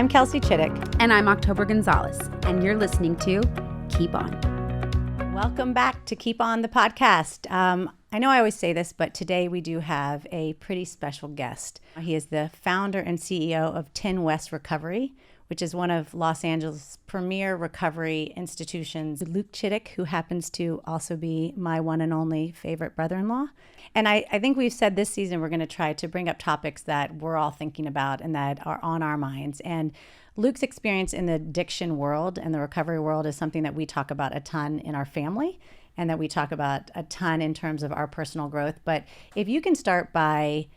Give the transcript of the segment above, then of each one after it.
I'm Kelsey Chittick. And I'm October Gonzalez. And you're listening to Keep On. Welcome back to Keep On the Podcast. I know I always say this, but today we do have a pretty special guest. He is the founder and CEO of 10 West Recovery, which is one of Los Angeles' premier recovery institutions. Luke Chittick, who happens to also be my one and only favorite brother-in-law. And I think we've said this season we're going to try to bring up topics that we're all thinking about and that are on our minds. And Luke's experience in the addiction world and the recovery world is something that we talk about a ton in our family and that we talk about a ton in terms of our personal growth. But if you can start by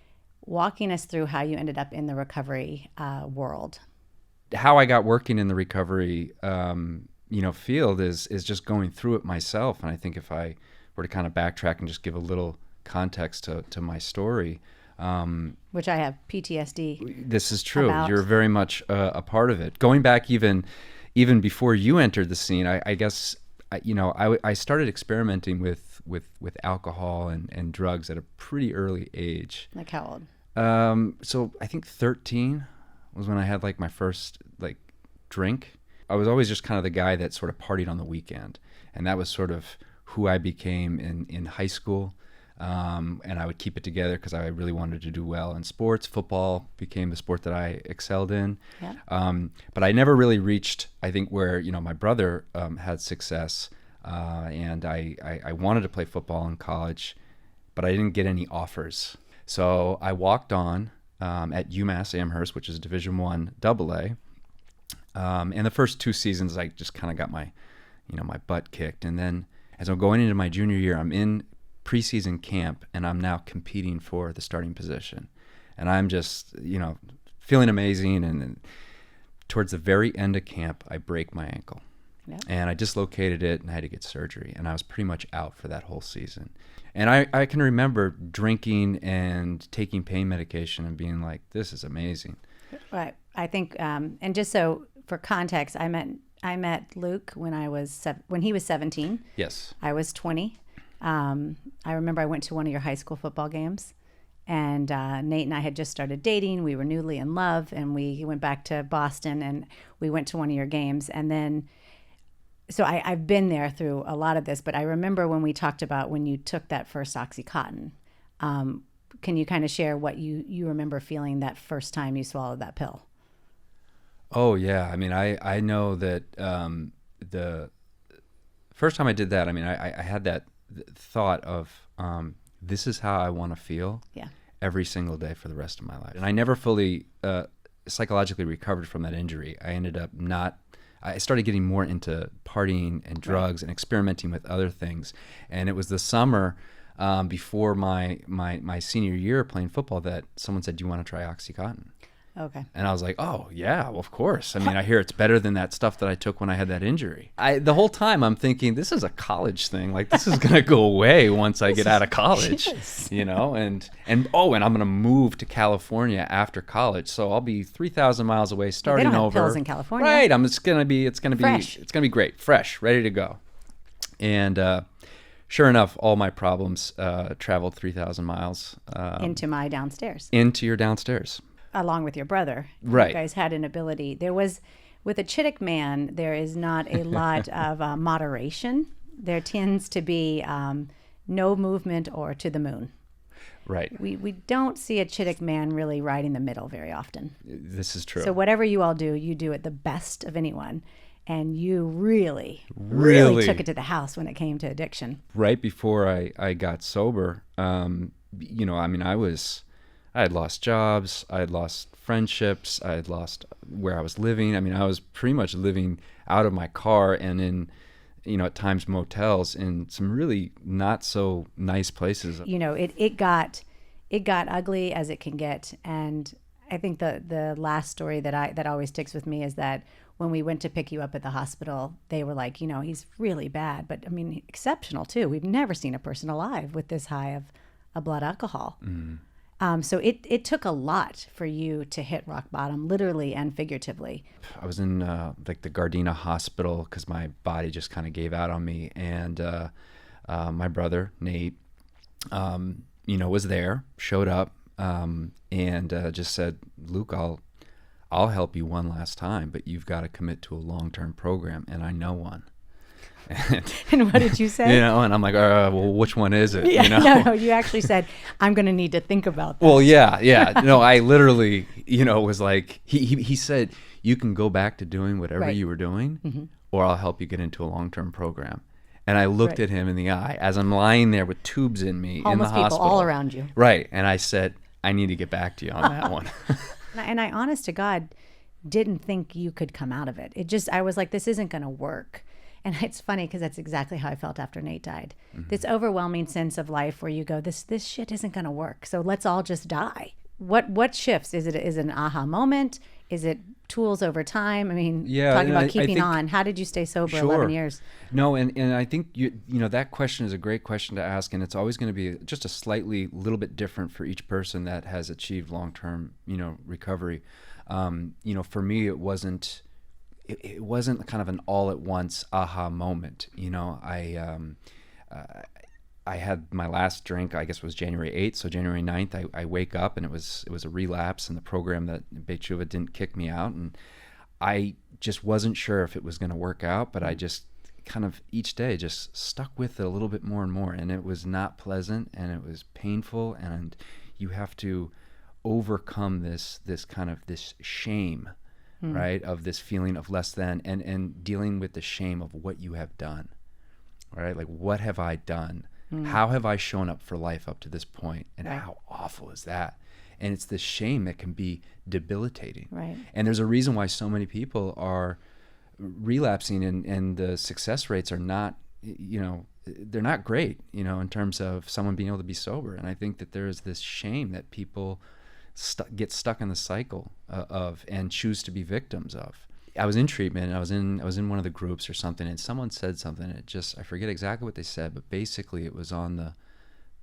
walking us through how you ended up in the recovery world. How I got working in the recovery, field is just going through it myself. And I think if I were to kind of backtrack and just give a little context to my story, which I have PTSD. This is true. About. You're very much a part of it. Going back even before you entered the scene, I guess I started experimenting with alcohol and drugs at a pretty early age. Like how old? So I think 13 was when I had like my first like drink. I was always just kind of the guy that sort of partied on the weekend, and that was sort of who I became in high school. And I would keep it together because I really wanted to do well in sports. Football became the sport that I excelled in. Yeah. But I never really reached, I think, where my brother had success, and I wanted to play football in college, but I didn't get any offers. So I walked on at UMass Amherst, which is a Division I AA. And the first 2 seasons, I just kind of got my butt kicked. And then as I'm going into my junior year, I'm in preseason camp, and I'm now competing for the starting position. And I'm just, feeling amazing. And towards the very end of camp, I break my ankle. Yep. And I dislocated it and I had to get surgery. And I was pretty much out for that whole season. And I can remember drinking and taking pain medication and being like, this is amazing. Right. I think, and just so for context, I met Luke when he was 17. Yes. I was 20. I remember I went to one of your high school football games, and Nate and I had just started dating. We were newly in love, and we went back to Boston, and we went to one of your games. And then, so I've been there through a lot of this, but I remember when we talked about when you took that first OxyContin. Can you kind of share what you remember feeling that first time you swallowed that pill? Oh, yeah. I mean, I know that the first time I did that, I mean, I had that thought of this is how I want to feel every single day for the rest of my life. And I never fully psychologically recovered from that injury. I started getting more into partying and drugs and experimenting with other things. And it was the summer before my senior year playing football that someone said, do you want to try OxyContin? Okay. And I was like, oh, yeah, well, of course. I mean, I hear it's better than that stuff that I took when I had that injury. The whole time I'm thinking, this is a college thing. Like, this is going to go away once I get out of college, Yes. and I'm going to move to California after college. So I'll be 3,000 miles away starting they don't have over. pills in California. Right. It's going to be Fresh. It's going to be great. Fresh, ready to go. And sure enough, all my problems traveled 3,000 miles. Into my downstairs. Into your downstairs. Along with your brother. Right. You guys had an ability. There was, with a Chittick man, there is not a lot of moderation. There tends to be no movement or to the moon. Right. We don't see a Chittick man really riding the middle very often. This is true. So whatever you all do, you do it the best of anyone. And you really took it to the house when it came to addiction. Right before I got sober, I had lost jobs, I had lost friendships, I had lost where I was living. I mean, I was pretty much living out of my car and in, at times motels in some really not so nice places. It got ugly as it can get. And I think the last story that always sticks with me is that when we went to pick you up at the hospital, they were like, he's really bad, but I mean, exceptional too. We've never seen a person alive with this high of blood alcohol. Mm. So it took a lot for you to hit rock bottom, literally and figuratively. I was in the Gardena hospital because my body just kind of gave out on me, and my brother Nate, was there, showed up, and just said, "Luke, I'll help you one last time, but you've got to commit to a long-term program, and I know one. And what did you say? And I'm like, well, which one is it? Yeah, no, you actually said, I'm going to need to think about that. Well, yeah. No, I literally, was like, he said, you can go back to doing whatever you were doing, or I'll help you get into a long-term program. And I looked at him in the eye as I'm lying there with tubes in me in the hospital. Homeless people all around you. Right. And I said, I need to get back to you on that one. And I, honest to God, didn't think you could come out of it. I was like, this isn't going to work. And it's funny because that's exactly how I felt after Nate died. This overwhelming sense of life where you go, this shit isn't going to work. So let's all just die. What shifts? Is it an aha moment? Is it tools over time? I mean, talking about keeping on. How did you stay sober 11 years? No, and I think that question is a great question to ask, and it's always going to be just a slightly little bit different for each person that has achieved long-term, recovery. For me, it wasn't kind of an all-at-once aha moment. I had my last drink, I guess it was January 8th. So January 9th, I wake up and it was a relapse, and the program that Bechuva didn't kick me out. And I just wasn't sure if it was going to work out, but I just kind of each day just stuck with it a little bit more and more. And it was not pleasant, and it was painful, and you have to overcome this kind of this shame, right? Of this feeling of less than, and dealing with the shame of what you have done, right? Like, what have I done? How have I shown up for life up to this point? And how awful is that? And it's this shame that can be debilitating. Right. And there's a reason why so many people are relapsing, and the success rates are not, they're not great, in terms of someone being able to be sober. And I think that there is this shame that people get stuck in the cycle of and choose to be victims of. I was in treatment, and I was in one of the groups or something, and someone said something, and I forget exactly what they said, but basically it was on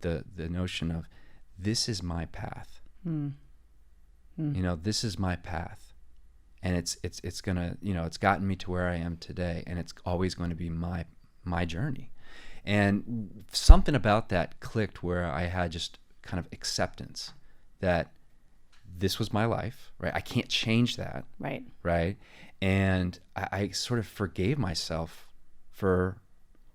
the notion of, this is my path. This is my path, and it's gonna, it's gotten me to where I am today, and it's always going to be my journey. And something about that clicked, where I had just kind of acceptance that this was my life, right? I can't change that. Right. And I sort of forgave myself for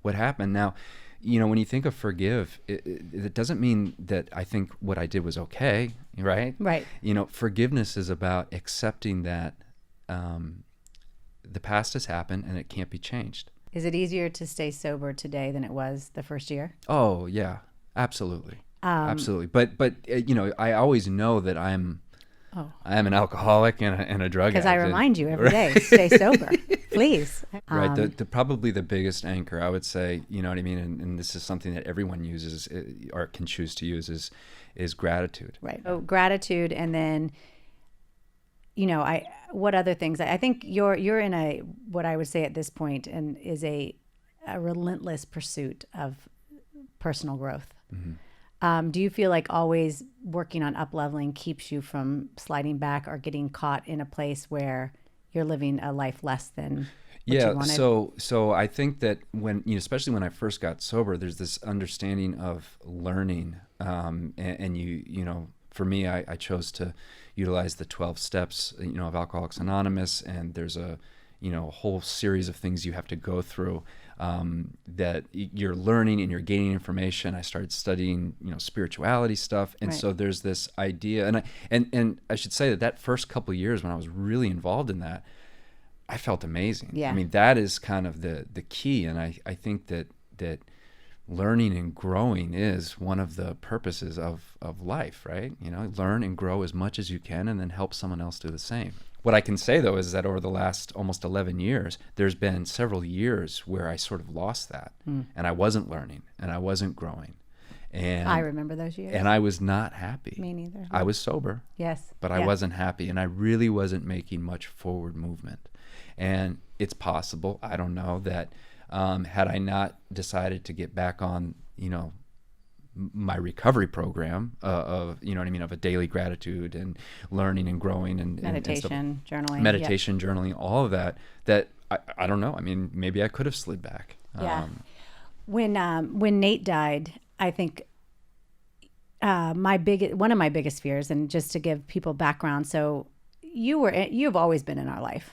what happened. Now, when you think of forgive, it doesn't mean that I think what I did was okay, right? Right. Forgiveness is about accepting that the past has happened and it can't be changed. Is it easier to stay sober today than it was the first year? Oh, yeah, absolutely. Absolutely. But I always know that I am an alcoholic and a drug addict. Because I remind you every day, stay sober, please. Right. Probably the biggest anchor, I would say, you know what I mean? And this is something that everyone uses or can choose to use is gratitude. Right. So gratitude, and then, what other things? I think you're in what I would say at this point, and is a relentless pursuit of personal growth. Do you feel like always working on up-leveling keeps you from sliding back or getting caught in a place where you're living a life less than what you wanted? So I think that when, especially when I first got sober, there's this understanding of learning, and for me, I chose to utilize the 12 steps, of Alcoholics Anonymous, and there's a whole series of things you have to go through, that you're learning and you're gaining information. I started studying, spirituality stuff. And so there's this idea, and I should say that first couple of years when I was really involved in that, I felt amazing. Yeah. I mean, that is kind of the key. And I think that learning and growing is one of the purposes of life, right? Learn and grow as much as you can, and then help someone else do the same. What I can say, though, is that over the last almost 11 years, there's been several years where I sort of lost that, and I wasn't learning, and I wasn't growing. And I remember those years. And I was not happy. Me neither. I was sober. Yes. But I wasn't happy, and I really wasn't making much forward movement. And it's possible, I don't know, that had I not decided to get back on, my recovery program of a daily gratitude and learning and growing and meditation, journaling, journaling, all of that I don't know. I mean, maybe I could have slid back. Yeah. When Nate died, I think one of my biggest fears, and just to give people background, so you've always been in our life,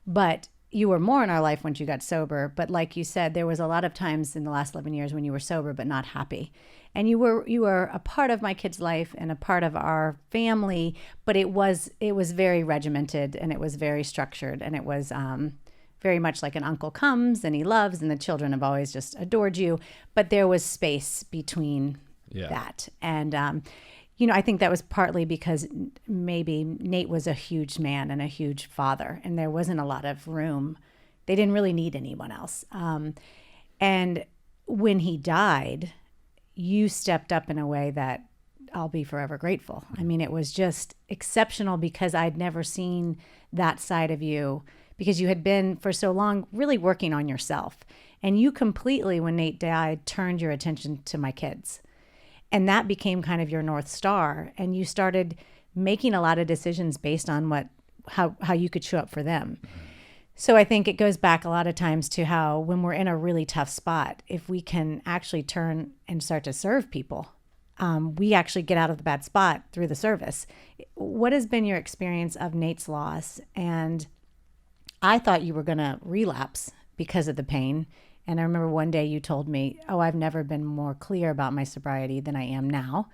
but you were more in our life once you got sober. But like you said, there was a lot of times in the last 11 years when you were sober but not happy. And you were a part of my kid's life and a part of our family, but it was very regimented and it was very structured, and it was very much like an uncle comes and he loves, and the children have always just adored you. But there was space between that. And, I think that was partly because maybe Nate was a huge man and a huge father, and there wasn't a lot of room. They didn't really need anyone else. And when he died, you stepped up in a way that I'll be forever grateful. I mean, it was just exceptional because I'd never seen that side of you, because you had been for so long really working on yourself. And you completely, when Nate died, turned your attention to my kids. And that became kind of your North Star. And you started making a lot of decisions based on how you could show up for them. So I think it goes back a lot of times to how when we're in a really tough spot, if we can actually turn and start to serve people, we actually get out of the bad spot through the service. What has been your experience of Nate's loss? And I thought you were going to relapse because of the pain. And I remember one day you told me, I've never been more clear about my sobriety than I am now.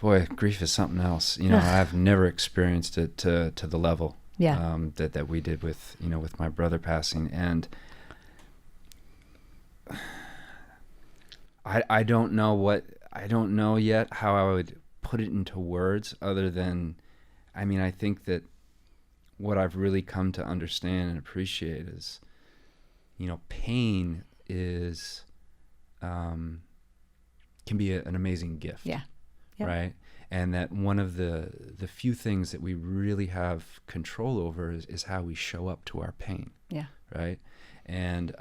Boy, grief is something else. I've never experienced it to the level that we did with my brother passing. And I don't know yet how I would put it into words other than, I think that what I've really come to understand and appreciate is, pain is, can be an amazing gift. Yeah. Yep. Right. And that one of the few things that we really have control over is how we show up to our pain. Yeah. Right. And,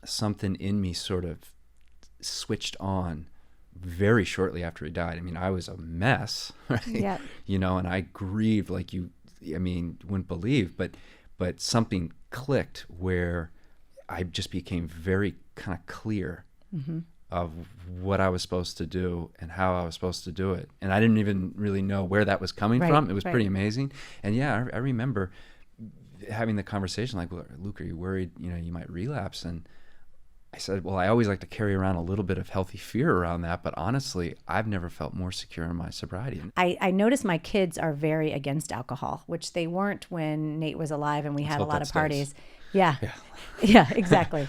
something in me sort of switched on very shortly after he died. I was a mess, right? Yeah. And I grieved like you wouldn't believe, but something clicked where I just became very kind of clear of what I was supposed to do and how I was supposed to do it. And I didn't even really know where that was coming from. It was pretty amazing. And yeah, I remember having the conversation like, Luke, are you worried, you might relapse? And I said, well, I always like to carry around a little bit of healthy fear around that, but honestly, I've never felt more secure in my sobriety. I noticed my kids are very against alcohol, which they weren't when Nate was alive and we had a lot of parties. Yeah. Yeah, exactly.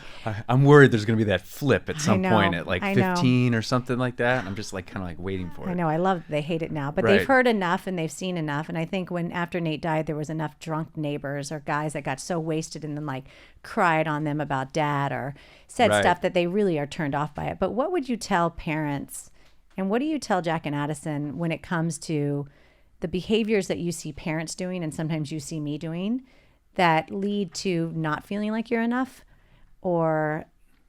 I'm worried there's going to be that flip at some point at like 15 or something like that. And I'm just like kind of like waiting for it. I know. They hate it now, but they've heard enough and they've seen enough. And I think after Nate died, there was enough drunk neighbors or guys that got so wasted and then like cried on them about dad or said stuff that they really are turned off by it. But what would you tell parents, and what do you tell Jack and Addison when it comes to the behaviors that you see parents doing and sometimes you see me doing that lead to not feeling like you're enough? Or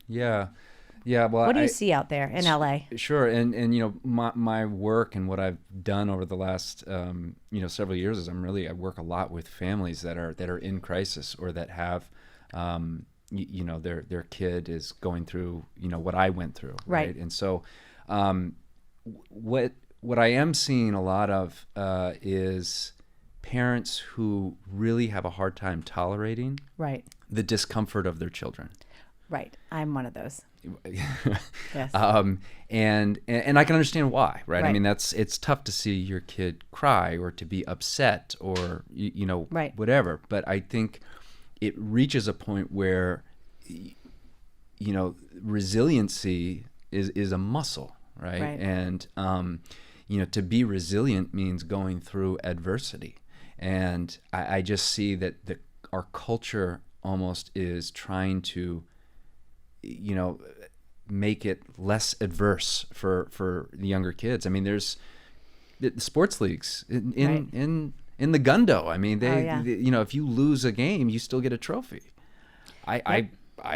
well, what do you see out there in LA? Sure. And my work and what I've done over the last several years is I work a lot with families that are in crisis or that have their kid is going through what I went through, right? And so what I am seeing a lot of is parents who really have a hard time tolerating the discomfort of their children. Right. I'm one of those. Yes. And I can understand why, right? It's tough to see your kid cry or to be upset or, whatever. But I think it reaches a point where, resiliency is a muscle, right? And, to be resilient means going through adversity. And I just see that our culture almost is trying to, make it less adverse for the younger kids. There's the sports leagues in the Gundo. They if you lose a game, you still get a trophy. I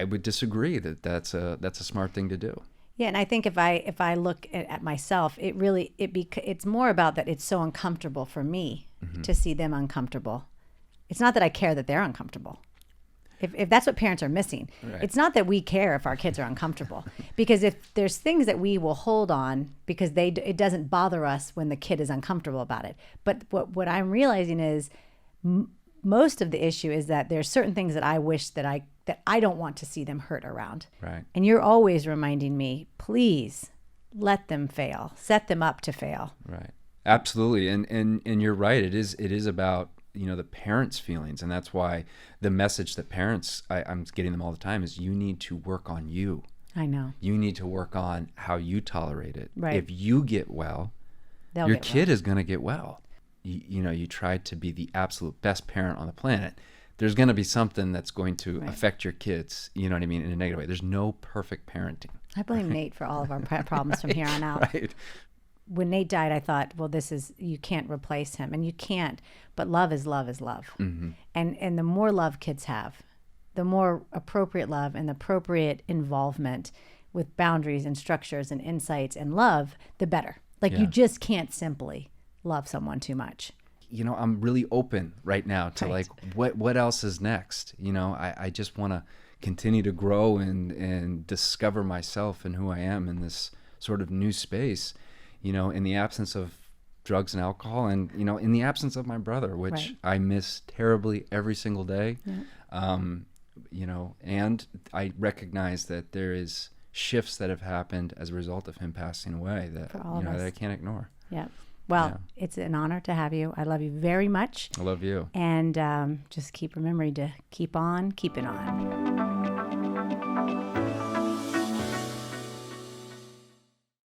would disagree that's a smart thing to do. Yeah, and I think if I look at myself, it's more about that it's so uncomfortable for me to see them uncomfortable. It's not that I care that they're uncomfortable. If that's what parents are missing. Right. It's not that we care if our kids are uncomfortable, because if there's things that we will hold on because it doesn't bother us when the kid is uncomfortable about it. But what I'm realizing is most of the issue is that there's certain things that I wish that I don't want to see them hurt around. Right. And you're always reminding me, please let them fail, set them up to fail. Right. Absolutely. And you're right. It is about, the parents' feelings. And that's why the message that parents, I'm getting them all the time, is you need to work on you. I know. You need to work on how you tolerate it. Right. If you get well, your kid is going to get well. You try to be the absolute best parent on the planet. There's going to be something that's going to affect your kids, you know what I mean, in a negative way. There's no perfect parenting. I blame Nate for all of our problems from here on out. Right. When Nate died, I thought, well, you can't replace him, and you can't. But love is love is love. Mm-hmm. And the more love kids have, the more appropriate love and the appropriate involvement with boundaries and structures and insights and love, the better. You just can't simply love someone too much. I'm really open right now to what else is next. I just want to continue to grow and discover myself and who I am in this sort of new space, in the absence of drugs and alcohol, and, in the absence of my brother, which I miss terribly every single day. Yeah. And I recognize that there is shifts that have happened as a result of him passing away that, that I can't ignore. Yeah. Well, It's an honor to have you. I love you very much. I love you. And just keep remembering to keep on keeping on.